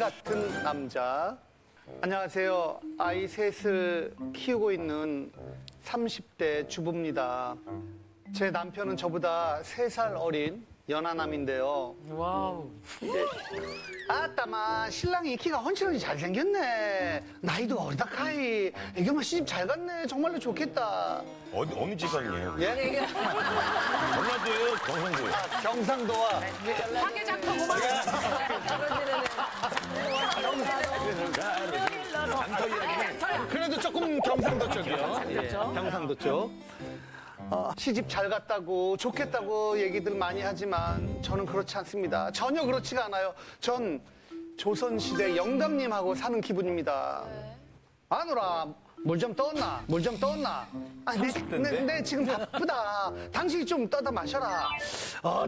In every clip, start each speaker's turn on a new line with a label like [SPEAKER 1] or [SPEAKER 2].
[SPEAKER 1] 같은 남자. 안녕하세요. 아이 셋을 키우고 있는 30대 주부입니다. 제 남편은 저보다 3살 어린 연하남인데요.
[SPEAKER 2] 와우.
[SPEAKER 1] 아따마 신랑이 키가 헌칠하게 잘생겼네. 나이도 어리다 카이. 애교만 시집 잘 갔네. 정말로 좋겠다.
[SPEAKER 3] 어느 지방이에요?
[SPEAKER 1] 예?
[SPEAKER 3] 전라도예요, 경상도예요?
[SPEAKER 1] 경상도와
[SPEAKER 2] 화개장터구만.
[SPEAKER 1] 그래도 조금 경상도 쪽이요. 예, 경상도 쪽. 시집 잘 갔다고 좋겠다고 얘기들 많이 하지만 저는 그렇지 않습니다. 전혀 그렇지가 않아요. 전 조선시대 영감님하고 사는 기분입니다. 아노라 물 좀 떠왔나? 물 좀 떠왔나? 아니, 내 지금 바쁘다. 당신이 좀 떠다 마셔라.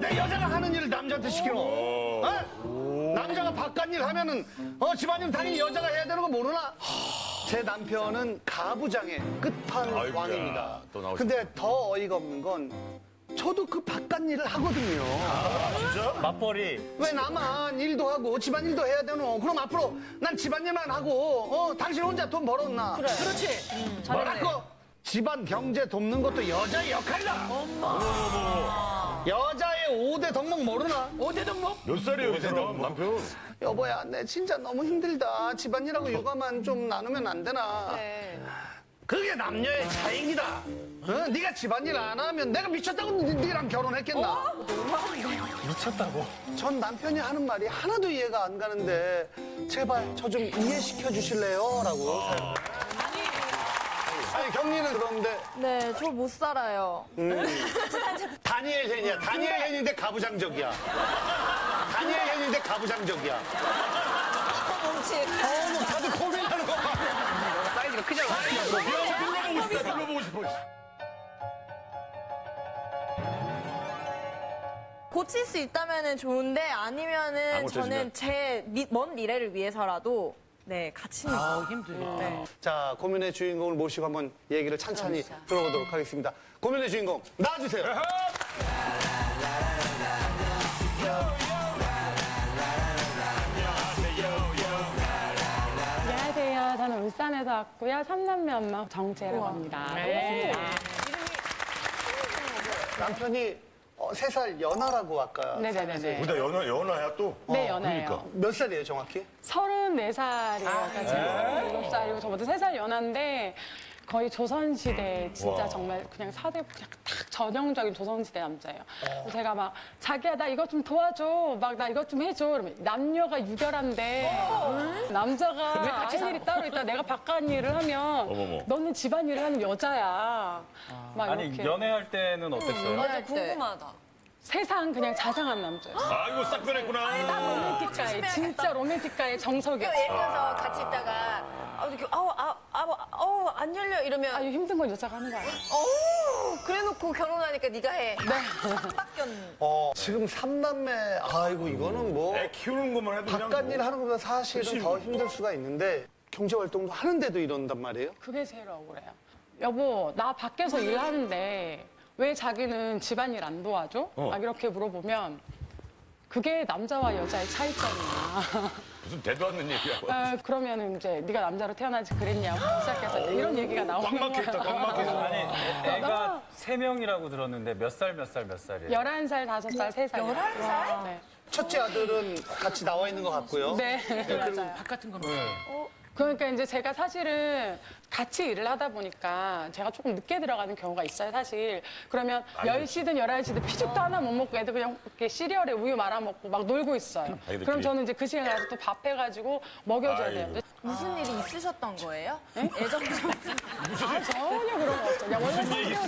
[SPEAKER 1] 내 여자가 하는 일을 남자한테 시키노. 남자가 바깥 일 하면은 집안일 당연히 여자가 해야 되는 거 모르나? 제 남편은 가부장의 끝판왕입니다.
[SPEAKER 3] 또 나오셨네.
[SPEAKER 1] 근데 더 어이가 없는 건 저도 그 바깥 일을 하거든요.
[SPEAKER 3] 진짜?
[SPEAKER 2] 맞벌이.
[SPEAKER 1] 왜 나만 일도 하고 집안일도 해야 되노? 그럼 앞으로 난 집안일만 하고 당신 혼자 돈 벌었나?
[SPEAKER 2] 그래. 그렇지.
[SPEAKER 1] 뭐라고? 집안 경제 돕는 것도 여자의 역할이다.
[SPEAKER 2] 엄마.
[SPEAKER 1] 여자의 5대 덕목 모르나?
[SPEAKER 2] 5대 덕목?
[SPEAKER 3] 몇 살이에요, 그 사람? 남편?
[SPEAKER 1] 여보야, 내 진짜 너무 힘들다. 집안일하고 육아만 좀 나누면 안 되나?
[SPEAKER 4] 네.
[SPEAKER 1] 그게 남녀의 차이이다. 네가 집안일 안 하면 내가 미쳤다고 네랑 결혼했겠나?
[SPEAKER 2] 미쳤다고.
[SPEAKER 1] 전 남편이 하는 말이 하나도 이해가 안 가는데 제발 저 좀 이해시켜 주실래요? 라고. 아니 경리는 그런데
[SPEAKER 4] 네, 저 못 살아요.
[SPEAKER 1] 다니엘 헨이야. 다니엘 헨인데 가부장적이야. 다니엘 헨인데 가부장적이야.
[SPEAKER 4] 뭉치.
[SPEAKER 1] 뭐 다들 고민하는 거 봐.
[SPEAKER 2] 사이즈가 크잖아.
[SPEAKER 3] 눌러보고 싶다, 눌러보고 싶어.
[SPEAKER 4] 고칠 수 있다면 좋은데 아니면은
[SPEAKER 3] 고쳐지면.
[SPEAKER 4] 저는 제 먼 미래를 위해서라도 네, 같이
[SPEAKER 2] 아우, 힘들다.
[SPEAKER 4] 네.
[SPEAKER 1] 자, 고민의 주인공을 모시고 한번 얘기를 찬찬히 들어보도록 하겠습니다. 고민의 주인공 나와주세요.
[SPEAKER 5] 안녕하세요. 저는 울산에서 왔고요. 3남매 엄마 정재라고 합니다.
[SPEAKER 2] 네.
[SPEAKER 1] 남편이 3살 연하라고 아까.
[SPEAKER 5] 네네네네.
[SPEAKER 3] 우리가 연하야 또?
[SPEAKER 5] 네, 연하예요.
[SPEAKER 3] 그러니까.
[SPEAKER 1] 몇 살이에요, 정확히?
[SPEAKER 5] 34살이에요. 제가 7살이고 저보다 3살 연하인데 거의 조선시대 진짜
[SPEAKER 3] 와.
[SPEAKER 5] 정말 그냥 그냥 딱 전형적인 조선시대 남자예요. 그래서 제가 막 자기야 나 이것 좀 도와줘. 막 나 이것 좀 해줘. 그러면 남녀가 유별한데 남자가 할 일이 따로 있다. 내가 바깥 일을 하면
[SPEAKER 3] 어머머.
[SPEAKER 5] 너는 집안일을 하는 여자야. 막
[SPEAKER 2] 아니,
[SPEAKER 5] 이렇게.
[SPEAKER 2] 연애할 때는 어땠어요?
[SPEAKER 4] 맞아, 궁금하다.
[SPEAKER 5] 세상 그냥 자상한 남자예요.
[SPEAKER 3] 아, 이거 싹 변했구나.
[SPEAKER 5] 로맨틱가의 진짜 로맨틱가의 정석이에요.
[SPEAKER 4] 예를 들어서 같이 있다가 이렇게 안 열려 이러면
[SPEAKER 5] 아유 힘든 건 여자가 하는 거 아니야?
[SPEAKER 4] 그래놓고 결혼하니까 네가 해. 네. 바뀌었네.
[SPEAKER 1] 지금 3남매, 아이고, 이거는 뭐.
[SPEAKER 3] 애 키우는 것만 해도 그냥
[SPEAKER 1] 바깥 일
[SPEAKER 3] 뭐.
[SPEAKER 1] 하는 것보다 사실은
[SPEAKER 3] 그치.
[SPEAKER 1] 더 힘들 수가 있는데 경제활동도 하는데도 이런단 말이에요?
[SPEAKER 5] 그게 제일 억울해요. 여보 나 밖에서 일하는데 왜 자기는 집안일 안 도와줘? 막 이렇게 물어보면 그게 남자와 여자의 차이점이야.
[SPEAKER 3] 무슨 대도 않는 얘기야.
[SPEAKER 5] 그러면 이제 네가 남자로 태어나지 그랬냐고 시작해서 이런 얘기가
[SPEAKER 3] 꽉
[SPEAKER 5] 나오는
[SPEAKER 3] 막혀있다, 꽉
[SPEAKER 5] 거예요.
[SPEAKER 3] 막혀있어.
[SPEAKER 2] 아니, 애가 3명이라고 들었는데 몇 살 살이에요?
[SPEAKER 5] 11살, 5살, 3살.
[SPEAKER 4] 11살?
[SPEAKER 5] 네.
[SPEAKER 1] 첫째 아들은 같이 나와 있는 것 같고요.
[SPEAKER 5] 네, 맞아요.
[SPEAKER 2] 바깥은 건
[SPEAKER 5] 그러니까 이제 제가 사실은 같이 일을 하다 보니까 제가 조금 늦게 들어가는 경우가 있어요, 사실. 그러면 10시든 11시든 피죽도 하나 못 먹고 애들 그냥 이렇게 시리얼에 우유 말아 먹고 막 놀고 있어요.
[SPEAKER 3] 아이들끼리.
[SPEAKER 5] 그럼 저는 이제 그 시간에 가서 또 밥 해가지고 먹여줘야 돼요.
[SPEAKER 3] 아이고.
[SPEAKER 4] 무슨 일이 있으셨던 거예요? 애정
[SPEAKER 5] 전혀 그런 거 없어요. 그냥 원래 성격이에요.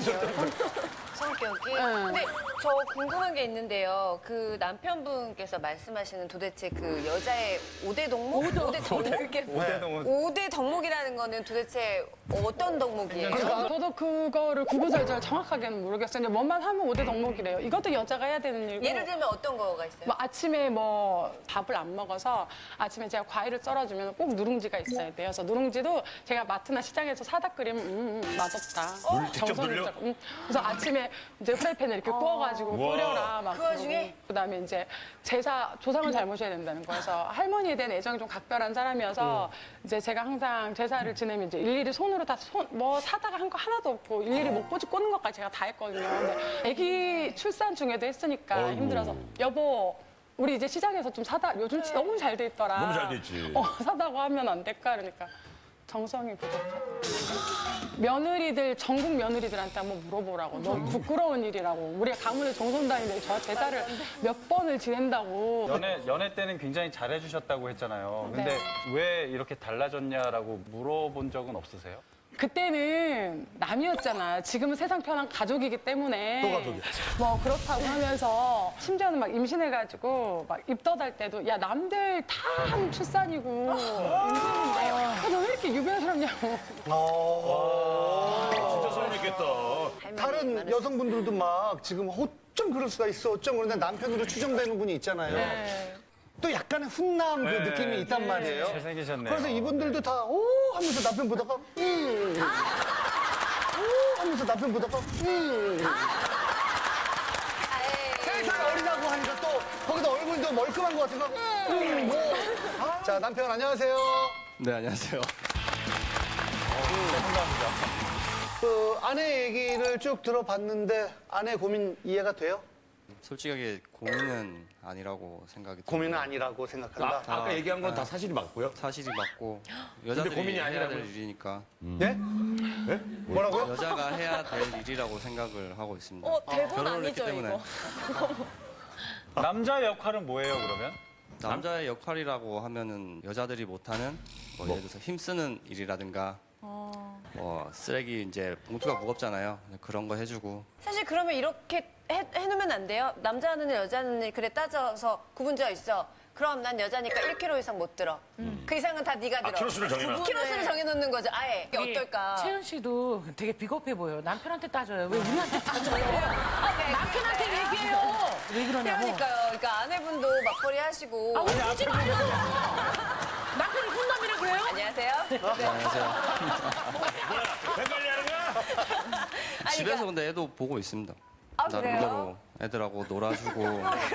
[SPEAKER 4] 성격이.
[SPEAKER 5] 응.
[SPEAKER 4] 근데 저 궁금한 게 있는데요. 그 남편분께서 말씀하시는 도대체 그 여자의 5대 덕목? 5대 덕목? 그게 5대 덕목이라는 거는 도대체 어떤 덕목이에요?
[SPEAKER 5] 그러니까 저도 그거를 구구절절 정확하게는 모르겠어요. 근데 뭐만 하면 5대 덕목이래요. 이것도 여자가 해야 되는 일이고.
[SPEAKER 4] 예를 들면 어떤 거가 있어요?
[SPEAKER 5] 뭐 아침에 뭐 밥을 안 먹어서 아침에 제가 과일을 썰어주면 꼭 누룽지가 있어야 돼요. 그래서 누룽지도 제가 마트나 시장에서 사다 끓이면 맛없다.
[SPEAKER 3] 직접
[SPEAKER 5] 정성이
[SPEAKER 3] 돌려?
[SPEAKER 5] 있다고. 그래서 아침에 이제 프라이팬에 이렇게 구워가지고
[SPEAKER 3] 우와.
[SPEAKER 5] 끓여라 막.
[SPEAKER 4] 그 와중에?
[SPEAKER 5] 그다음에 이제 제사 조상을 잘 모셔야 된다는 거여서 할머니에 대한 애정이 좀 각별한 사람이어서 이제 제가 항상 제사를 지내면 이제 일일이 손으로 다 뭐 사다가 한 거 하나도 없고 일일이 목꽂이 꽂는 것까지 제가 다 했거든요. 근데 아기 출산 중에도 했으니까 힘들어서 여보. 우리 이제 시장에서 좀 사다 요즘 너무 잘 돼 있더라.
[SPEAKER 3] 너무 잘돼 있지.
[SPEAKER 5] 사다고 하면 안 될까 그러니까 정성이 부족하다. 며느리들 전국 며느리들한테 한번 물어보라고. 너무 부끄러운 일이라고. 우리가 가문의 정손다니는데 저 제사를 몇 번을 지낸다고.
[SPEAKER 2] 연애 때는 굉장히 잘해주셨다고 했잖아요. 근데
[SPEAKER 5] 네.
[SPEAKER 2] 왜 이렇게 달라졌냐라고 물어본 적은 없으세요?
[SPEAKER 5] 그때는 남이었잖아. 지금은 세상 편한 가족이기 때문에.
[SPEAKER 3] 또 가족이야.
[SPEAKER 5] 뭐 그렇다고 하면서 심지어는 막 임신해가지고 막 입덧할 때도 야 남들 다 한 출산이고 임신인데 너 왜 이렇게 유별스럽냐고.
[SPEAKER 3] 진짜 서운했겠다.
[SPEAKER 1] 다른 여성분들도 막 지금 어쩜 그럴 수가 있어, 어쩜 그런데 남편으로 추정되는 분이 있잖아요.
[SPEAKER 5] 네.
[SPEAKER 1] 또 약간의 훈남 그
[SPEAKER 2] 네.
[SPEAKER 1] 느낌이 있단 말이에요.
[SPEAKER 2] 잘생기셨네요.
[SPEAKER 1] 그래서 이분들도 다 오 하면서 남편 보다가 오 하면서 남편 보다가 세살 어리다고 하니까 또 거기다 얼굴도 멀끔한 것 같아서 뭐. 자, 남편 안녕하세요.
[SPEAKER 6] 네, 안녕하세요.
[SPEAKER 1] 그 아내 얘기를 쭉 들어봤는데 아내 고민 이해가 돼요?
[SPEAKER 6] 솔직하게 고민은 아니라고 생각이 들어요.
[SPEAKER 1] 고민은 아니라고 생각한다.
[SPEAKER 3] 아까 얘기한 건 다 사실이 맞고요.
[SPEAKER 6] 사실이 맞고 여자들이
[SPEAKER 3] 고민이
[SPEAKER 6] 해야 될
[SPEAKER 3] 아니라고요?
[SPEAKER 6] 일이니까
[SPEAKER 1] 네? 뭐라고요?
[SPEAKER 6] 여자가 해야 될 일이라고 생각을 하고 있습니다.
[SPEAKER 4] 대본
[SPEAKER 6] 결혼을 했기
[SPEAKER 4] 아니죠,
[SPEAKER 6] 때문에
[SPEAKER 4] 이거?
[SPEAKER 2] 남자의 역할은 뭐예요, 그러면?
[SPEAKER 6] 남자의 역할이라고 하면은 여자들이 못하는 뭐 예를 들어서 힘쓰는 일이라든가 뭐 쓰레기 이제 봉투가 무겁잖아요. 그런 거 해주고
[SPEAKER 4] 사실 그러면 이렇게 해놓으면 안 돼요? 남자 하는 일, 여자 하는 일 그래 따져서 구분되어 있어. 그럼 난 여자니까 1kg 이상 못 들어. 그 이상은 다 네가 들어.
[SPEAKER 3] 키로수를 정해놔.
[SPEAKER 4] 키로수를 정해놓는 거죠. 아예. 이게 어떨까?
[SPEAKER 7] 채연 씨도 되게 비겁해 보여요. 남편한테 따져요. 왜 우리한테 따져요? 남편한테 얘기해요. 왜 그러냐고.
[SPEAKER 4] 그러니까요. 그러니까 아내분도 맞벌이 하시고.
[SPEAKER 7] 아, 울지 말라고. 남편이 훈남이라 그래요?
[SPEAKER 4] 안녕하세요.
[SPEAKER 6] 안녕하세요.
[SPEAKER 3] 헷갈리는 거야?
[SPEAKER 4] 아니,
[SPEAKER 6] 집에서 근데 애도 보고 있습니다.
[SPEAKER 4] 아, 그래요?
[SPEAKER 6] 나름대로 애들하고 놀아주고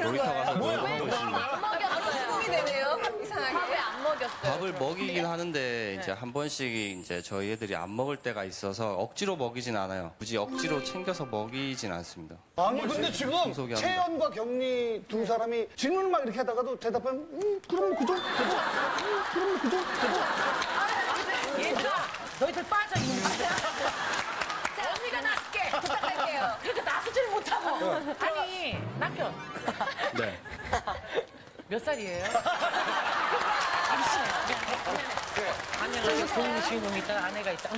[SPEAKER 6] 놀이터 가서 놀고 있습니다.
[SPEAKER 4] 수긍이 되네요. 이상하게. 안 먹였어요.
[SPEAKER 6] 밥을 먹이긴 하는데 이제 한 번씩 이제 저희 애들이 안 먹을 때가 있어서 억지로 먹이진 않아요. 굳이 억지로 챙겨서 먹이진 않습니다.
[SPEAKER 1] 아니 근데 지금
[SPEAKER 6] 청소기 합니다.
[SPEAKER 1] 채연과 경리 두 사람이 질문을 막 이렇게 하다가도 대답하면 그럼 그죠? 그죠? 그럼 그죠? 그죠?
[SPEAKER 7] 얘들아, 너희들 빠져 있는 거.
[SPEAKER 4] 자, 언니가 나갈게. 부탁할게요.
[SPEAKER 7] 그렇게 나서질 못하고. 아니, 남편.
[SPEAKER 6] 네.
[SPEAKER 7] 몇 살이에요? 아내가 공시공 있다, 아내가 있다.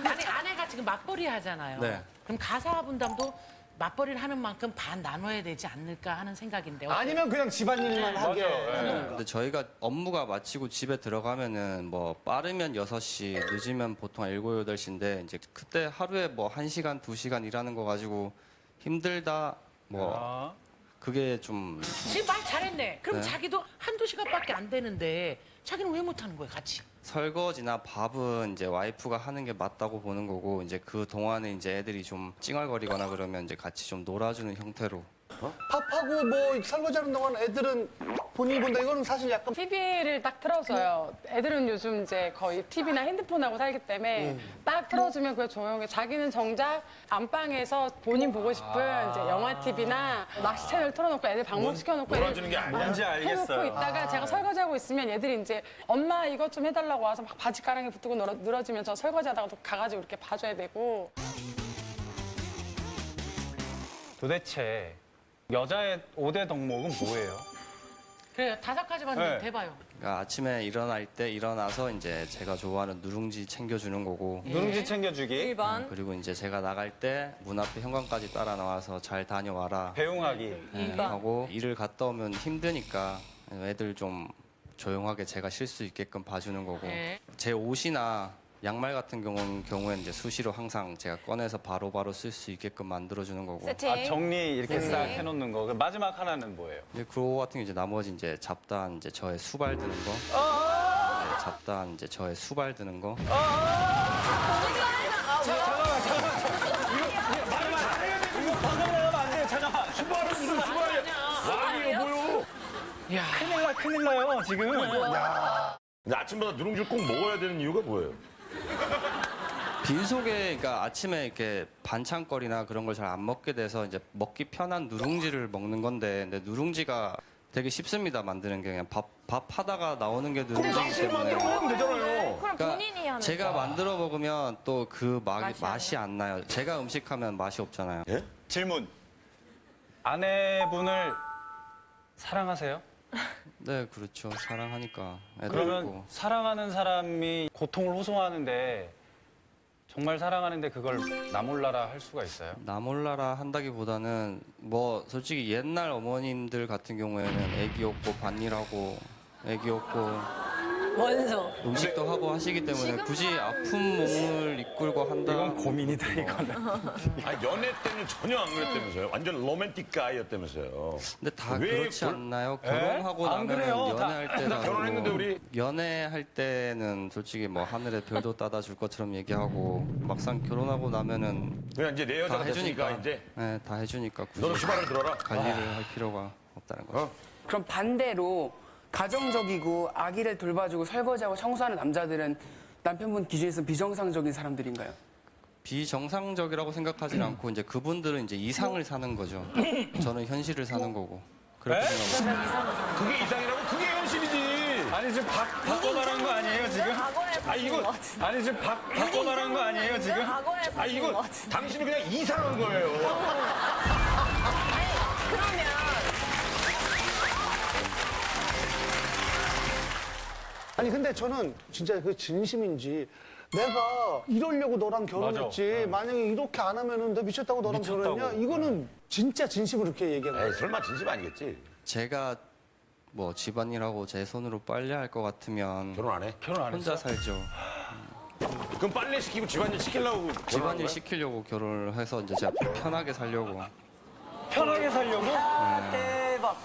[SPEAKER 7] 아니, 아내가 지금 맞벌이 하잖아요.
[SPEAKER 6] 네.
[SPEAKER 7] 그럼 가사 분담도 맞벌이를 하는 만큼 반 나눠야 되지 않을까 하는 생각인데.
[SPEAKER 1] 아니면 그냥 집안일만 하게.
[SPEAKER 6] 근데 저희가 업무가 마치고 집에 들어가면은 뭐 빠르면 6시, 늦으면 보통 7, 8시인데 이제 그때 하루에 뭐 1시간, 2시간 일하는 거 가지고 힘들다 뭐
[SPEAKER 2] 아,
[SPEAKER 6] 그게 좀
[SPEAKER 7] 지금 말 잘했네. 그럼
[SPEAKER 6] 네.
[SPEAKER 7] 자기도 한두 시간밖에 안 되는데 자기는 왜 못하는 거야, 같이?
[SPEAKER 6] 설거지나 밥은 이제 와이프가 하는 게 맞다고 보는 거고 이제 그 동안에 이제 애들이 좀 찡얼거리거나 그러면 이제 같이 좀 놀아주는 형태로
[SPEAKER 1] 밥하고 뭐 설거지하는 동안 애들은 본인이 본다. 이거는 사실 약간
[SPEAKER 5] TV를 딱 틀어줘요. 애들은 요즘 이제 거의 TV나 핸드폰하고 살기 때문에 딱 틀어주면 그게 조용해. 자기는 정작 안방에서 본인 보고 싶은 이제 영화 TV나 낚시 채널 틀어놓고 애들 방목시켜놓고
[SPEAKER 3] 놀아주는 게 아니야.
[SPEAKER 2] 뭔지
[SPEAKER 5] 해놓고
[SPEAKER 2] 알겠어요.
[SPEAKER 5] 있다가 제가 설거지하고 있으면 얘들이 이제 엄마 이것 좀 해달라고 와서 막 바지가랑이 붙들고 늘어지면 저 설거지하다가도 가가지고 이렇게 봐줘야 되고.
[SPEAKER 2] 도대체 여자의 5대 덕목은 뭐예요?
[SPEAKER 7] 그래요. 5가지만
[SPEAKER 2] 네.
[SPEAKER 7] 대봐요.
[SPEAKER 6] 그러니까 아침에 일어날 때 일어나서 이제 제가 좋아하는 누룽지 챙겨주는 거고
[SPEAKER 2] 누룽지 챙겨주기,
[SPEAKER 4] 1번.
[SPEAKER 6] 그리고 이제 제가 나갈 때 문 앞에 현관까지 따라 나와서 잘 다녀와라
[SPEAKER 2] 배웅하기.
[SPEAKER 6] 네, 하고 일을 갔다 오면 힘드니까 애들 좀 조용하게 제가 쉴 수 있게끔 봐주는 거고
[SPEAKER 7] 네.
[SPEAKER 6] 제 옷이나 양말 같은 경우엔 이제 수시로 항상 제가 꺼내서 바로바로 쓸 수 있게끔 만들어주는 거고
[SPEAKER 4] 세팅.
[SPEAKER 2] 아, 정리 이렇게
[SPEAKER 4] 네.
[SPEAKER 2] 싹 해놓는 거. 그 마지막 하나는 뭐예요?
[SPEAKER 6] 이제 그거 같은 게 이제 나머지 이제 잡다한 이제 저의 수발 드는 거 네, 잡다한 이제 저의 수발 드는 거
[SPEAKER 1] 이거
[SPEAKER 2] 큰일 나요, 지금.
[SPEAKER 3] 근데 아침마다 누룽지를 꼭 먹어야 되는 이유가 뭐예요?
[SPEAKER 6] 빈속에 그러니까 아침에 이렇게 반찬거리나 그런 걸 잘 안 먹게 돼서 이제 먹기 편한 누룽지를 먹는 건데 근데 누룽지가 되게 쉽습니다 만드는 게 그냥 밥 하다가 나오는 게 누룽지이기 때문에
[SPEAKER 3] 하면 되잖아요.
[SPEAKER 4] 그럼
[SPEAKER 6] 그러니까
[SPEAKER 4] 본인이 하는
[SPEAKER 6] 제가
[SPEAKER 4] 거.
[SPEAKER 6] 만들어 먹으면 또 그 맛이 안 나요. 제가 음식하면 맛이 없잖아요.
[SPEAKER 3] 예?
[SPEAKER 2] 질문. 아내분을 사랑하세요?
[SPEAKER 6] 네, 그렇죠. 사랑하니까 애도
[SPEAKER 2] 그러면
[SPEAKER 6] 있고.
[SPEAKER 2] 사랑하는 사람이 고통을 호소하는데 정말 사랑하는데 그걸 나 몰라라 할 수가 있어요?
[SPEAKER 6] 나 몰라라 한다기보다는 뭐 솔직히 옛날 어머님들 같은 경우에는 애기 없고 밭일하고 애기 없고
[SPEAKER 4] 원소.
[SPEAKER 6] 음식도 하고 하시기 때문에 굳이 아픈 몸을 이끌고 한다.
[SPEAKER 2] 이건 고민이다, 이거는.
[SPEAKER 3] 아 연애 때는 전혀 안 그랬다면서요. 완전 로맨틱 가이였다면서요.
[SPEAKER 6] 근데 다
[SPEAKER 3] 왜
[SPEAKER 6] 그렇지
[SPEAKER 3] 볼-
[SPEAKER 6] 않나요? 결혼하고
[SPEAKER 2] 안
[SPEAKER 6] 나면
[SPEAKER 2] 그래요.
[SPEAKER 6] 연애할 때는
[SPEAKER 3] 결혼했는데 우리
[SPEAKER 6] 연애할 때는 솔직히 뭐 하늘에 별도 따다 줄 것처럼 얘기하고 막상 결혼하고 나면은
[SPEAKER 3] 그냥 이제 내
[SPEAKER 6] 다
[SPEAKER 3] 여자가
[SPEAKER 6] 해주니까
[SPEAKER 3] 됐으니까 이제
[SPEAKER 6] 네, 다 해주니까 굳이
[SPEAKER 3] 너는 수발을 들어라.
[SPEAKER 6] 관리를 할 필요가 없다는 거죠.
[SPEAKER 8] 그럼 반대로 가정적이고 아기를 돌봐주고 설거지하고 청소하는 남자들은 남편분 기준에서 비정상적인 사람들인가요?
[SPEAKER 6] 비정상적이라고 생각하진 않고 이제 그분들은 이제 이상을 사는 거죠. 저는 현실을 사는 거고 그렇게 생각합니다.
[SPEAKER 3] 그게 이상이라고? 그게 현실이지.
[SPEAKER 2] 아니, 지금 바꿔 말한 거 아니에요, 지금? 아, 이거. 아니, 지금 바꿔 말한 거 아니에요, 지금?
[SPEAKER 3] 아 이거 당신은 그냥 이상한 거예요.
[SPEAKER 4] 그러면
[SPEAKER 1] 아니 근데 저는 진짜 그 진심인지 내가 이러려고 너랑 결혼했지 만약에 이렇게 안 하면은 너 미쳤다고 너랑
[SPEAKER 2] 미쳤다고.
[SPEAKER 1] 결혼했냐? 이거는 진짜 진심으로 그렇게 얘기한 거야.
[SPEAKER 3] 에이 설마 진심 아니겠지?
[SPEAKER 6] 제가 뭐 집안일하고 제 손으로 빨래할 것 같으면
[SPEAKER 3] 결혼 안 해?
[SPEAKER 2] 결혼 안
[SPEAKER 6] 혼자
[SPEAKER 2] 했어?
[SPEAKER 6] 살죠.
[SPEAKER 3] 그럼 빨래 시키고 집안일 시키려고 결혼한
[SPEAKER 6] 집안일
[SPEAKER 3] 거야?
[SPEAKER 6] 시키려고 결혼을 해서 이제 제가 편하게 살려고.
[SPEAKER 2] 편하게 살려고?
[SPEAKER 8] 대박.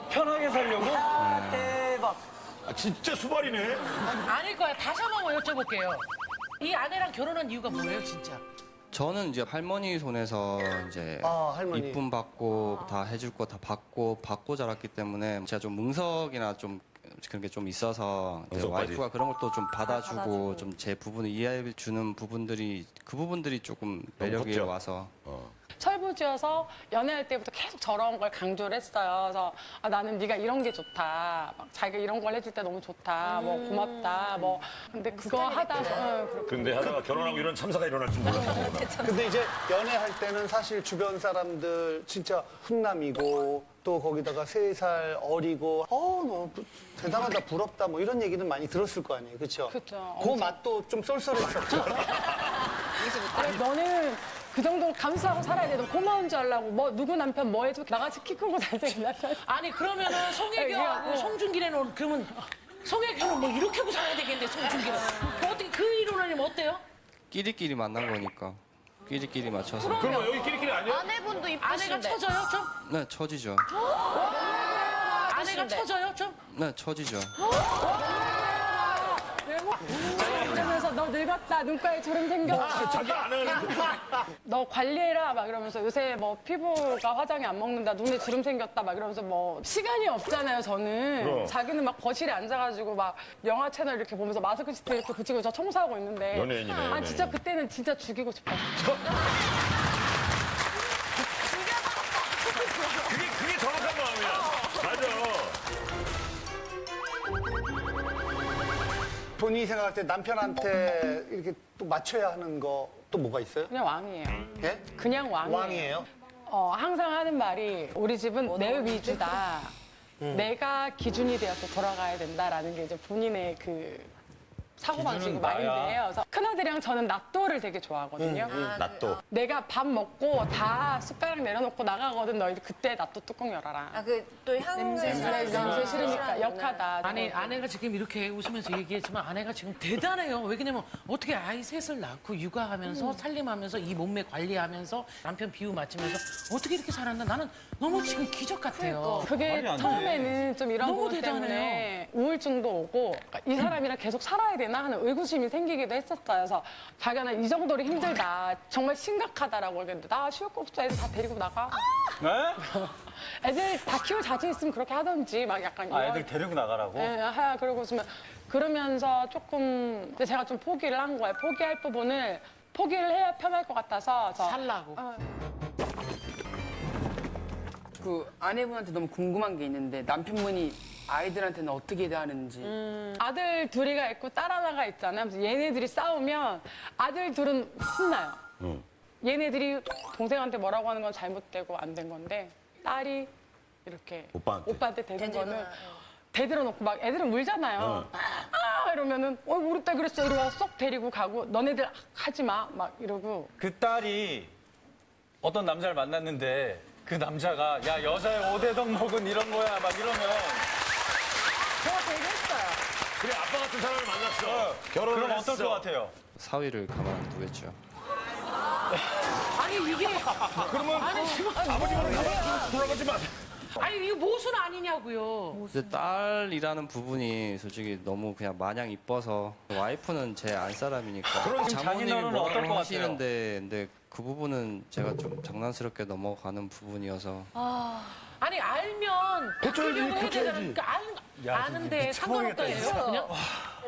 [SPEAKER 2] 편하게 살려고?
[SPEAKER 8] 대박.
[SPEAKER 3] 아, 진짜 수발이네.
[SPEAKER 7] 아닐 거야. 다시 한번 여쭤볼게요. 이 아내랑 결혼한 이유가 뭐예요, 진짜?
[SPEAKER 6] 저는 이제 할머니 손에서 이제
[SPEAKER 1] 아, 할머니.
[SPEAKER 6] 이쁨 받고 다 해줄 거 다 받고 자랐기 때문에 제가 좀 뭉석이나 좀 그런 게 좀 있어서 이제
[SPEAKER 3] 뭉석바지.
[SPEAKER 6] 와이프가 그런 것도 좀 받아주고 좀 제 부분을 이해해 주는 부분들이 그 부분들이 조금 매력이
[SPEAKER 3] 컸죠?
[SPEAKER 6] 와서
[SPEAKER 5] 철부지여서 연애할 때부터 계속 저런 걸 강조를 했어요. 그래서 아, 나는 네가 이런 게 좋다. 막 자기가 이런 걸 해줄 때 너무 좋다. 뭐 고맙다. 뭐 근데 그거 하다가
[SPEAKER 3] 근데 하다가 결혼하고 이런 참사가 일어날 줄 몰랐다는 거다.
[SPEAKER 1] 근데 이제 연애할 때는 사실 주변 사람들 진짜 훈남이고 또 거기다가 3살 어리고 너 대단하다 부럽다 뭐 이런 얘기는 많이 들었을 거 아니에요. 그렇죠?
[SPEAKER 5] 그쵸.
[SPEAKER 1] 그 맛도 좀 쏠쏠했었죠.
[SPEAKER 5] 아니, 너는 그 정도 감수하고 살아야 돼. 너 고마운 줄 알라고. 뭐 누구 남편 뭐 해줘. 나같이 키 크고 잘생긴 남편.
[SPEAKER 7] 아니, 그러면은 송혜교하고 송중기는 그러면 송혜교는 뭐 이렇게 하고 살아야 되겠는데, 송중기는. 어떻게 그 이론하면 어때요?
[SPEAKER 6] 끼리끼리 만난 거니까 끼리끼리 맞춰서
[SPEAKER 3] 그럼 여기 끼리끼리 아니야?
[SPEAKER 4] 아내분도
[SPEAKER 7] 아내가
[SPEAKER 4] 이쁘신데.
[SPEAKER 7] 처져요, 좀?
[SPEAKER 6] 네 처지죠.
[SPEAKER 7] 아내가 처져요, 좀?
[SPEAKER 6] 네 처지죠.
[SPEAKER 5] 그러면서 너 늙었다. 눈가에 주름 생겼다.
[SPEAKER 3] 자기 아내는
[SPEAKER 5] 너 관리해라 막 이러면서 요새 뭐 피부가 화장이 안 먹는다. 눈에 주름 생겼다 막 이러면서 뭐 시간이 없잖아요, 저는.
[SPEAKER 3] 그럼.
[SPEAKER 5] 자기는 막 거실에 앉아가지고 막 영화 채널 이렇게 보면서 마스크 시트 이렇게 붙이고 저 청소하고 있는데.
[SPEAKER 3] 연예인이네,
[SPEAKER 5] 아
[SPEAKER 3] 연예인.
[SPEAKER 5] 진짜 그때는 진짜 죽이고 싶었어.
[SPEAKER 3] 그게 정확한 마음이야. 맞아.
[SPEAKER 1] 본인이 생각할 때 남편한테 이렇게 또 맞춰야 하는 거 또 뭐가 있어요?
[SPEAKER 5] 그냥 왕이에요.
[SPEAKER 1] 예?
[SPEAKER 5] 그냥 왕이에요.
[SPEAKER 1] 왕이에요?
[SPEAKER 5] 항상 하는 말이 우리 집은 내 위주다. 내가 기준이 되어서 돌아가야 된다라는 게 이제 본인의 그 사고방식이고
[SPEAKER 2] 기준은 나야.
[SPEAKER 5] 마인드예요. 그래서 큰아들이랑 저는 낫또를 되게 좋아하거든요.
[SPEAKER 3] 낫또.
[SPEAKER 5] 내가 밥 먹고 다 숟가락 내려놓고 나가거든. 너희들 그때 낫또 뚜껑 열어라.
[SPEAKER 4] 아, 그 또 향을
[SPEAKER 5] 냄새 싫으니까 역하다.
[SPEAKER 7] 아니, 아내가 지금 이렇게 웃으면서 얘기했지만 아내가 지금 대단해요. 왜냐면 어떻게 아이 셋을 낳고 육아하면서 살림하면서 이 몸매 관리하면서 남편 비유 맞추면서 어떻게 이렇게 살았나? 나는 너무 지금 기적 같아요.
[SPEAKER 5] 그게
[SPEAKER 2] 말이 안 돼.
[SPEAKER 5] 처음에는 좀 이런
[SPEAKER 7] 너무
[SPEAKER 5] 부분 때문에
[SPEAKER 7] 대단해요.
[SPEAKER 5] 우울증도 오고 이 사람이랑 계속 살아야 되는 되나 하는 의구심이 생기기도 했었어요. 그래서 자기가 나 이 정도로 힘들다. 정말 심각하다라고 얘기했는데 나 쉬울 거 없어. 애들 다 데리고 나가.
[SPEAKER 2] 네?
[SPEAKER 5] 애들 다 키울 자신 있으면 그렇게 하던지 막 약간
[SPEAKER 2] 아,
[SPEAKER 5] 이런.
[SPEAKER 2] 애들 데리고 나가라고?
[SPEAKER 5] 네, 그러면서 조금 근데 제가 좀 포기를 한 거예요. 포기할 부분을 포기를 해야 편할 것 같아서
[SPEAKER 7] 살라고.
[SPEAKER 8] 그 아내분한테 너무 궁금한 게 있는데 남편분이 아이들한테는 어떻게 대하는지.
[SPEAKER 5] 아들 둘이가 있고 딸 하나가 있잖아요. 그래서 얘네들이 싸우면 아들 둘은 혼나요. 얘네들이 동생한테 뭐라고 하는 건 잘못되고 안 된 건데 딸이 이렇게
[SPEAKER 3] 오빠한테.
[SPEAKER 5] 되는 거는 대들어 놓고 막 애들은 울잖아요. 아 이러면은 우리 딸 그랬어 이리 와 쏙 데리고 가고 너네들 하지 마 막 이러고
[SPEAKER 2] 그 딸이 어떤 남자를 만났는데 그 남자가 야 여자의 5대 덕목은 이런 거야 막 이러면
[SPEAKER 5] 제가 그 얘기했어요.
[SPEAKER 3] 그래 아빠 같은 사람을 만났어. 결혼을
[SPEAKER 2] 그럼
[SPEAKER 3] 했어.
[SPEAKER 2] 어떨 것 같아요?
[SPEAKER 6] 사위를 가만 안 두겠죠.
[SPEAKER 7] 아니 이게
[SPEAKER 3] 그러면 아버지는 가만 돌아가지 마.
[SPEAKER 7] 아니 이거 모순 아니냐고요.
[SPEAKER 6] 근데 딸이라는 부분이 솔직히 너무 그냥 마냥 이뻐서 와이프는 제 안사람이니까
[SPEAKER 2] 그럼
[SPEAKER 6] 장모님이
[SPEAKER 2] 장인어른은 어떨 것
[SPEAKER 6] 뭐라고
[SPEAKER 2] 같아요?
[SPEAKER 6] 하시는데 근데 그 부분은 제가 좀 장난스럽게 넘어가는 부분이어서
[SPEAKER 7] 아니 알면 바꾸려고 해야 되잖아. 그러니까 아는데 상관없다 해요.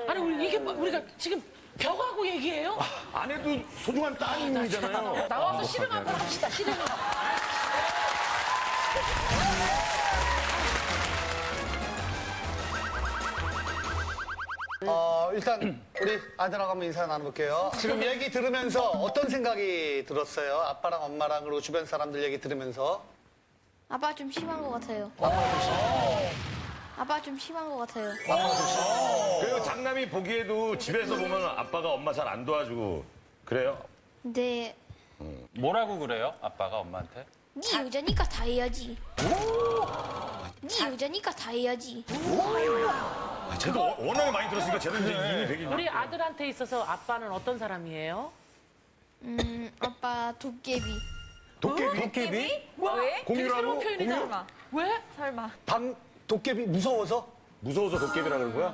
[SPEAKER 7] 아니 이게 우리가 지금 벽하고 얘기해요?
[SPEAKER 3] 아내도 소중한 따님이잖아요.
[SPEAKER 7] 나와서 씨름 한번 합시다. 씨름.
[SPEAKER 1] 일단 우리 아들하고 한번 인사 나눠볼게요. 지금 얘기 들으면서 어떤 생각이 들었어요? 아빠랑 엄마랑 그리고 주변 사람들 얘기 들으면서.
[SPEAKER 9] 아빠 좀 심한 것 같아요. 아빠 좀 심한 것 같아요.
[SPEAKER 3] 그리고 장남이 보기에도 집에서 보면 아빠가 엄마 잘 안 도와주고 그래요?
[SPEAKER 9] 근데
[SPEAKER 2] 뭐라고 그래요? 아빠가 엄마한테?
[SPEAKER 9] 네 여자니까 다 해야지. 네 여자니까 다 해야지.
[SPEAKER 3] 쟤도 워낙에 많이 들었으니까 쟤는 이제 이미 되게
[SPEAKER 7] 우리 아들한테 있어서 아빠는 어떤 사람이에요?
[SPEAKER 9] 아빠 도깨비.
[SPEAKER 3] 도깨비?
[SPEAKER 4] 왜?
[SPEAKER 7] 되게 새로운
[SPEAKER 3] 공유라고?
[SPEAKER 7] 표현이다. 왜?
[SPEAKER 1] 밤 도깨비 무서워서?
[SPEAKER 3] 무서워서 도깨비라 그런 거야?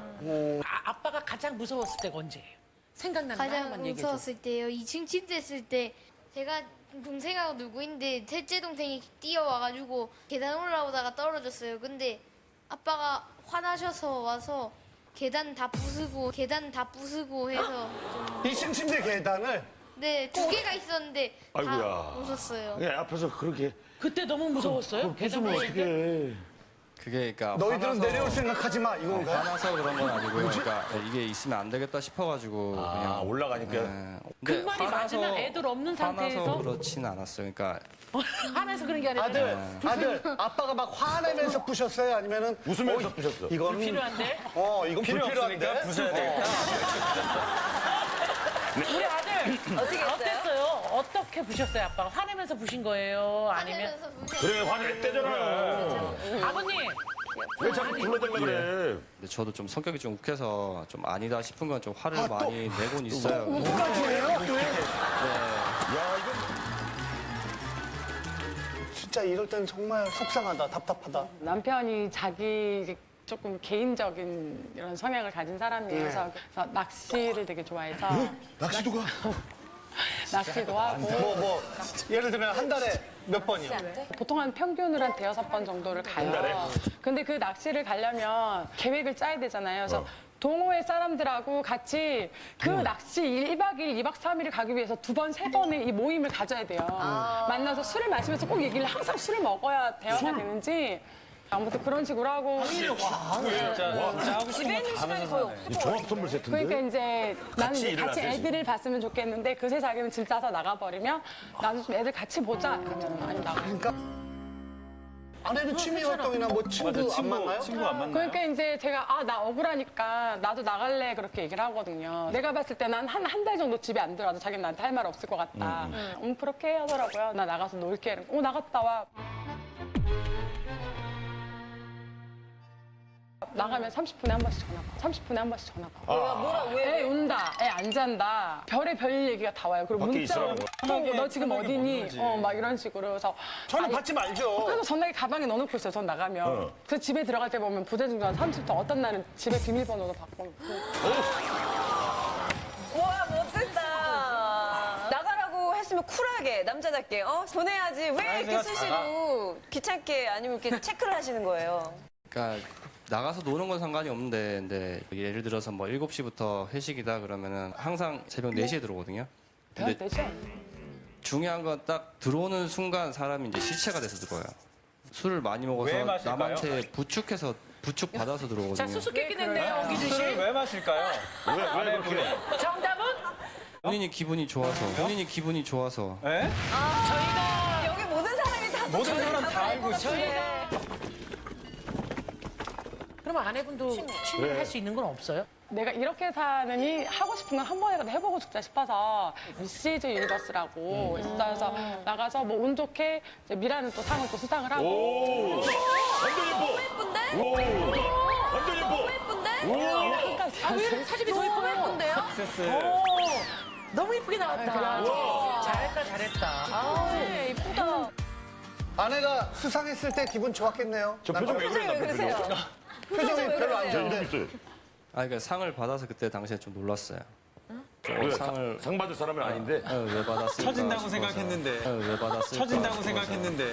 [SPEAKER 7] 아빠가 가장 무서웠을 때가 언제예요? 생각나는 거
[SPEAKER 9] 가장
[SPEAKER 7] 하나만 얘기해 줘.
[SPEAKER 9] 무서웠을 때요. 2층 침대 있을 때 제가 동생하고 놀고 있는데 셋째 동생이 뛰어와가지고 계단 올라오다가 떨어졌어요. 근데 아빠가 화나셔서 와서 계단 다 부수고 해서 좀
[SPEAKER 1] 2층 침대 계단을
[SPEAKER 9] 네, 2개가 있었는데 다
[SPEAKER 3] 아이고야.
[SPEAKER 9] 웃었어요.
[SPEAKER 3] 예, 앞에서 그렇게
[SPEAKER 7] 그때 너무 무서웠어요? 계단
[SPEAKER 3] 웃으면
[SPEAKER 7] 올릴 때?
[SPEAKER 3] 어떡해.
[SPEAKER 6] 그게 그러니까
[SPEAKER 1] 너희들은 내려올 생각하지 마 이건가요?
[SPEAKER 6] 화나서 그런 건 아니고요. 그러니까 이게 있으면 안 되겠다 싶어가지고
[SPEAKER 3] 아,
[SPEAKER 6] 그냥
[SPEAKER 3] 올라가니까.
[SPEAKER 7] 그 말이 맞으면 애들 없는 상태에서?
[SPEAKER 6] 화나서 그렇지는 않았어요. 그러니까
[SPEAKER 7] 화나서 그런 게 아니라
[SPEAKER 1] 아들, 아빠가 막 화내면서 부셨어요? 아니면은
[SPEAKER 3] 웃으면서 부셨어.
[SPEAKER 1] 이건
[SPEAKER 7] 필요한데?
[SPEAKER 1] 이건
[SPEAKER 2] 필요 없으니까
[SPEAKER 1] 불필요한데.
[SPEAKER 2] 부숴야 되겠다.
[SPEAKER 7] 우리 아들
[SPEAKER 4] 어떻게 했어요?
[SPEAKER 7] 어땠어요? 어떻게 부셨어요, 아빠가? 화내면서 부신 거예요? 아니면
[SPEAKER 9] 하면서 무슨
[SPEAKER 3] 그래, 화냈대잖아요.
[SPEAKER 7] 아버님
[SPEAKER 3] 왜 자꾸 불러달라 그래?
[SPEAKER 6] 근데 저도 좀 성격이 좀 욱해서 좀 아니다 싶은 건 좀 화를 많이 내곤 있어요.
[SPEAKER 1] 진짜 이럴 때는 정말 속상하다, 답답하다.
[SPEAKER 5] 남편이 자기 조금 개인적인 이런 성향을 가진 사람이어서 그래서 낚시를 되게 좋아해서
[SPEAKER 3] 낚시도 가.
[SPEAKER 5] 낚시도 하고
[SPEAKER 1] 뭐 예를 들면 한 달에 몇 번이요?
[SPEAKER 5] 보통 한 평균으로 한 5번 정도를 가요. 근데 그 낚시를 가려면 계획을 짜야 되잖아요. 그래서 동호회 사람들하고 같이 그 낚시 1박 2일, 2박 3일을 가기 위해서 2번, 3번의 이 모임을 가져야 돼요. 만나서 술을 마시면서 꼭 얘기를 항상 술을 먹어야 대화가 되는지 아무튼 그런 식으로 하고
[SPEAKER 2] 진짜 하고 싶은
[SPEAKER 4] 집에 있는
[SPEAKER 2] 거다
[SPEAKER 4] 시간이
[SPEAKER 2] 하면서
[SPEAKER 4] 거의
[SPEAKER 2] 사네.
[SPEAKER 4] 없을 것
[SPEAKER 3] 종합 선물 세트인데?
[SPEAKER 5] 그러니까 이제 나는
[SPEAKER 3] 같이
[SPEAKER 5] 이제
[SPEAKER 3] 일을
[SPEAKER 5] 같이
[SPEAKER 3] 하세요,
[SPEAKER 5] 애들을 봤으면 좋겠는데 그새 자기는 질 짜서 나가버리면 나는 좀 애들 같이 보자 하면 아니 나가.
[SPEAKER 1] 아내는 취미 활동이나 뭐 친구 안 만나요?
[SPEAKER 2] 친구 안 만나요?
[SPEAKER 5] 그러니까 이제 제가 나 억울하니까 나도 나갈래 그렇게 얘기를 하거든요. 내가 봤을 때 난 한 달 정도 집에 안 들어와도 자기는 나한테 할 말 없을 것 같다. 그렇게 하더라고요. 나 나가서 놀게. 이러면, 나갔다 와. 나가면 30분에 한 번씩 전화 와. 30분에 한 번씩 전화 와. 애 운다, 애 안 잔다. 별의별 얘기가 다 와요. 그리고
[SPEAKER 3] 밖에
[SPEAKER 5] 문자로
[SPEAKER 3] 있으라는
[SPEAKER 5] 너 지금
[SPEAKER 2] 편하게
[SPEAKER 5] 어디니?
[SPEAKER 2] 먹는 거지.
[SPEAKER 5] 막 이런 식으로. 그래서
[SPEAKER 1] 저는 받지 말죠.
[SPEAKER 5] 그래서 전화기 가방에 넣어놓고 있어요. 전 나가면. 그래서 집에 들어갈 때 보면 부재중전 30분 어떤 날은 집에 비밀번호도 바꿔놓고.
[SPEAKER 4] 쿨하게 남자답게 보내야지 왜 이렇게
[SPEAKER 2] 사이즈가
[SPEAKER 4] 수시로 귀찮게 아니면 이렇게 체크를 하시는 거예요?
[SPEAKER 6] 그러니까 나가서 노는 건 상관이 없는데 근데 예를 들어서 뭐 7시부터 회식이다 그러면은 항상 새벽 4시에 들어오거든요. 근데
[SPEAKER 5] 되죠?
[SPEAKER 6] 중요한 건 딱 들어오는 순간 사람이 이제 시체가 돼서 들어와요. 술을 많이
[SPEAKER 2] 왜
[SPEAKER 6] 먹어서
[SPEAKER 2] 마실까요?
[SPEAKER 6] 남한테 부축 받아서 들어오거든요.
[SPEAKER 7] 자, 수수께끼 됐네요, 엄기준 씨.
[SPEAKER 2] 술을 왜 마실까요?
[SPEAKER 3] 왜 그렇게?
[SPEAKER 7] 정답은?
[SPEAKER 6] 본인이 기분이 좋아서
[SPEAKER 2] 예?
[SPEAKER 4] 여기 모든 사람이 다
[SPEAKER 2] 모든 사람 다 알고 있어요.
[SPEAKER 7] 저희가. 그러면 아내분도 취미를 할 수 있는 건 없어요?
[SPEAKER 5] 내가 이렇게 사느니 하고 싶은 건 한 번이라도 해보고 죽자 싶어서 미시즈 유니버스라고 있어서 나가서 뭐 운 좋게 이제 미라는 또 상을 또 수상을 하고
[SPEAKER 3] 오, 완전 예뻐.
[SPEAKER 4] 예쁜데?
[SPEAKER 3] 오, 완전 예뻐.
[SPEAKER 4] 예쁜데?
[SPEAKER 7] 아, 왜 이렇게 사진이 더
[SPEAKER 4] 너무
[SPEAKER 7] 예뻐요?
[SPEAKER 4] 예쁜데요?
[SPEAKER 7] 너무 예쁘게 나왔다. 잘했다. 아우,
[SPEAKER 4] 네, 예쁘다.
[SPEAKER 1] 아내가 수상했을 때 기분 좋았겠네요.
[SPEAKER 3] 저 표정 왜 그래,
[SPEAKER 4] 왜
[SPEAKER 3] 남편
[SPEAKER 4] 그러세요?
[SPEAKER 3] 표정?
[SPEAKER 1] 표정이 별로 안
[SPEAKER 3] 저 이러고
[SPEAKER 1] 좋은데.
[SPEAKER 3] 있어요.
[SPEAKER 6] 그러니까 상을 받아서 그때 당시에 좀 놀랐어요.
[SPEAKER 3] 왜?
[SPEAKER 6] 상을
[SPEAKER 3] 상 받을 사람은 아닌데.
[SPEAKER 6] 왜 받았을까
[SPEAKER 2] 처진다고
[SPEAKER 6] 싶어서.
[SPEAKER 2] 생각했는데.
[SPEAKER 6] 왜 받았을까
[SPEAKER 2] 처진다고
[SPEAKER 6] 싶어서.
[SPEAKER 2] 생각했는데.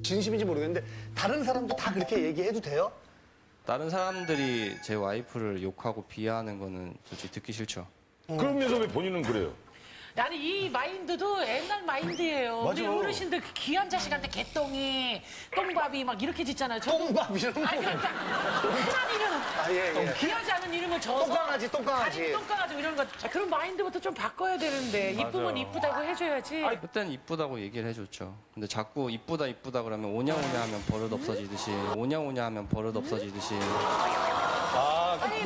[SPEAKER 1] 진심인지 모르겠는데 다른 사람도 다 그렇게 얘기해도 돼요?
[SPEAKER 6] 다른 사람들이 제 와이프를 욕하고 비하하는 거는 솔직히 듣기 싫죠.
[SPEAKER 3] 그러면서 왜 본인은 그래요?
[SPEAKER 7] 나는 이 마인드도 옛날 마인드예요. 우리 어르신들 그 귀한 자식한테 개똥이, 똥밥이 막 이렇게 짓잖아요. 저도-
[SPEAKER 1] 똥밥 이런 거.
[SPEAKER 7] 아니, 그러니까 흔한 이름,
[SPEAKER 1] 아, 예.
[SPEAKER 7] 귀하지 않은 이름을 줘서
[SPEAKER 1] 똥강아지, 똥강아지.
[SPEAKER 7] 아니, 똥강아지 이런 거. 자, 그런 마인드부터 좀 바꿔야 되는데 이쁘면
[SPEAKER 2] 맞아요.
[SPEAKER 7] 이쁘다고 해줘야지.
[SPEAKER 6] 그때는 이쁘다고 얘기를 해줬죠. 근데 자꾸 이쁘다 그러면 오냐오냐 하면 버릇 없어지듯이 오냐오냐 하면 버릇 없어지듯이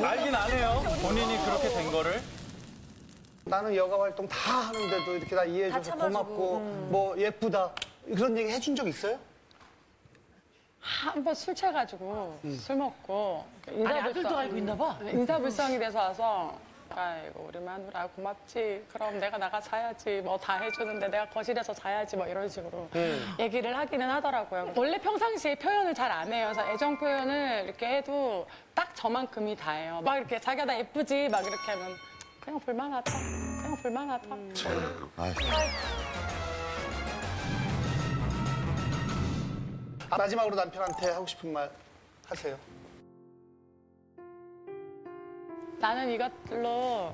[SPEAKER 2] 알긴 안 해요. 본인이 그렇게 된 거를.
[SPEAKER 1] 나는 여가 활동 다 하는데도 이렇게 다
[SPEAKER 4] 다
[SPEAKER 1] 이해해줘서
[SPEAKER 4] 참아주고.
[SPEAKER 1] 고맙고 뭐 예쁘다 그런 얘기 해준 적 있어요?
[SPEAKER 5] 한 번 술 취해가지고 술 먹고
[SPEAKER 7] 아니, 아들도 알고 있나 봐.
[SPEAKER 5] 인사불성이 돼서 와서 아이고 우리 마누라 고맙지 그럼 내가 나가 자야지 뭐 다 해주는데 내가 거실에서 자야지 뭐 이런 식으로 얘기를 하기는 하더라고요. 원래 평상시에 표현을 잘 안 해요. 그래서 애정 표현을 이렇게 해도 딱 저만큼이 다예요. 막 이렇게 자기가 나 예쁘지 막 이렇게 하면 그냥 볼만하다.
[SPEAKER 1] 마지막으로 남편한테 하고 싶은 말 하세요.
[SPEAKER 5] 나는 이것들로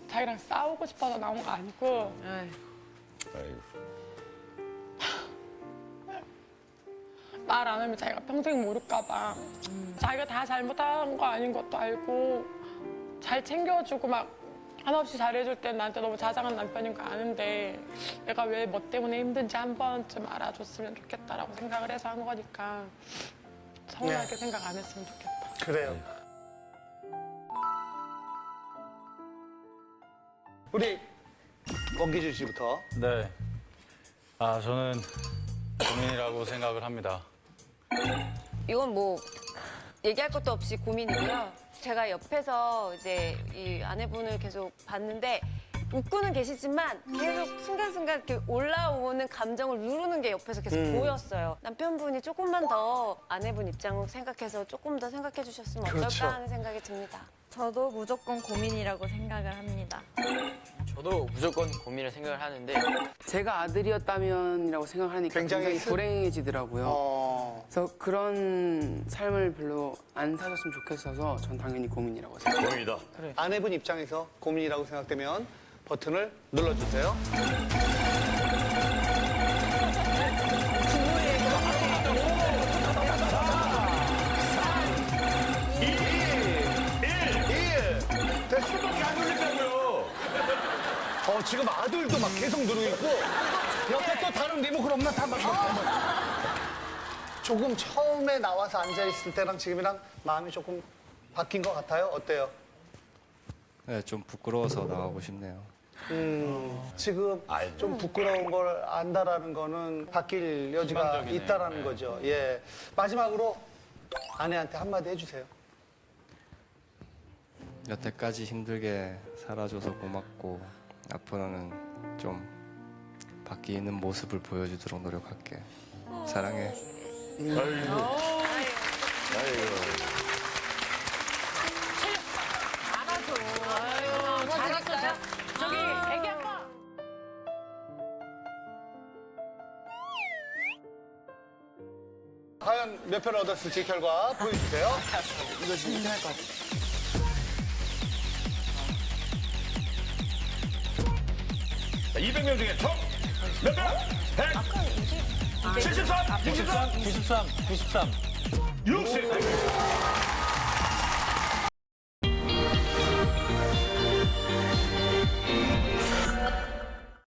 [SPEAKER 5] 자기랑 싸우고 싶어서 나온 거 아니고
[SPEAKER 3] 아이고.
[SPEAKER 5] 말 안 하면 자기가 평생 모를까 봐. 자기가 다 잘못한 거 아닌 것도 알고 잘 챙겨주고 막 한없이 잘해줄 땐 나한테 너무 자상한 남편인 거 아는데 내가 왜 뭐 때문에 힘든지 한 번쯤 알아줬으면 좋겠다라고 생각을 해서 한 거니까 서운하게
[SPEAKER 1] 네.
[SPEAKER 5] 생각 안 했으면 좋겠다.
[SPEAKER 1] 그래요. 우리 원기준 씨부터.
[SPEAKER 2] 네. 저는 고민이라고 생각을 합니다.
[SPEAKER 4] 이건 뭐 얘기할 것도 없이 고민이고요. 제가 옆에서 이제 이 아내분을 계속 봤는데 웃고는 계시지만 계속 순간순간 이렇게 올라오는 감정을 누르는 게 옆에서 계속 보였어요. 남편분이 조금만 더 아내분 입장을 생각해서 조금 더 생각해 주셨으면 어떨까
[SPEAKER 1] 그렇죠.
[SPEAKER 4] 하는 생각이 듭니다.
[SPEAKER 10] 저도 무조건 고민이라고 생각을 합니다.
[SPEAKER 11] 저도 무조건 고민을 생각을 하는데
[SPEAKER 8] 제가 아들이었다면이라고 생각하니까
[SPEAKER 1] 굉장히
[SPEAKER 8] 굉장히 불행해지더라고요.
[SPEAKER 1] 어,
[SPEAKER 8] 그래서 그런 삶을 별로 안 사셨으면 좋겠어서 전 당연히 고민이라고 생각합니다.
[SPEAKER 3] 고민이다.
[SPEAKER 1] 아내분 입장에서 고민이라고 생각되면 버튼을 눌러주세요.
[SPEAKER 3] 수밖에 안 눌린다고요.
[SPEAKER 1] 지금 아들도 막 계속 누르고 있고 옆에 또 다른 리모컨 없나 다 막. 조금 처음에 나와서 앉아있을 때랑 지금이랑 마음이 조금 바뀐 것 같아요? 어때요?
[SPEAKER 6] 네, 좀 부끄러워서 나가고 싶네요.
[SPEAKER 1] 지금 좀 부끄러운 걸 안다라는 거는 바뀔 여지가
[SPEAKER 2] 희망적이네요.
[SPEAKER 1] 있다라는
[SPEAKER 2] 네.
[SPEAKER 1] 거죠. 예. 마지막으로 아내한테 한마디 해주세요.
[SPEAKER 6] 여태까지 힘들게 살아줘서 고맙고 앞으로는 좀 바뀌는 모습을 보여주도록 노력할게. 사랑해.
[SPEAKER 3] 아이고.
[SPEAKER 1] 과연 몇 표를 얻었을지 결과 보여주세요.
[SPEAKER 8] 이거 지금 1등 할 것 같아.
[SPEAKER 3] 자, 200명 중에 총 몇 명? 100. 73, 63,
[SPEAKER 2] 93, 93.
[SPEAKER 3] 60.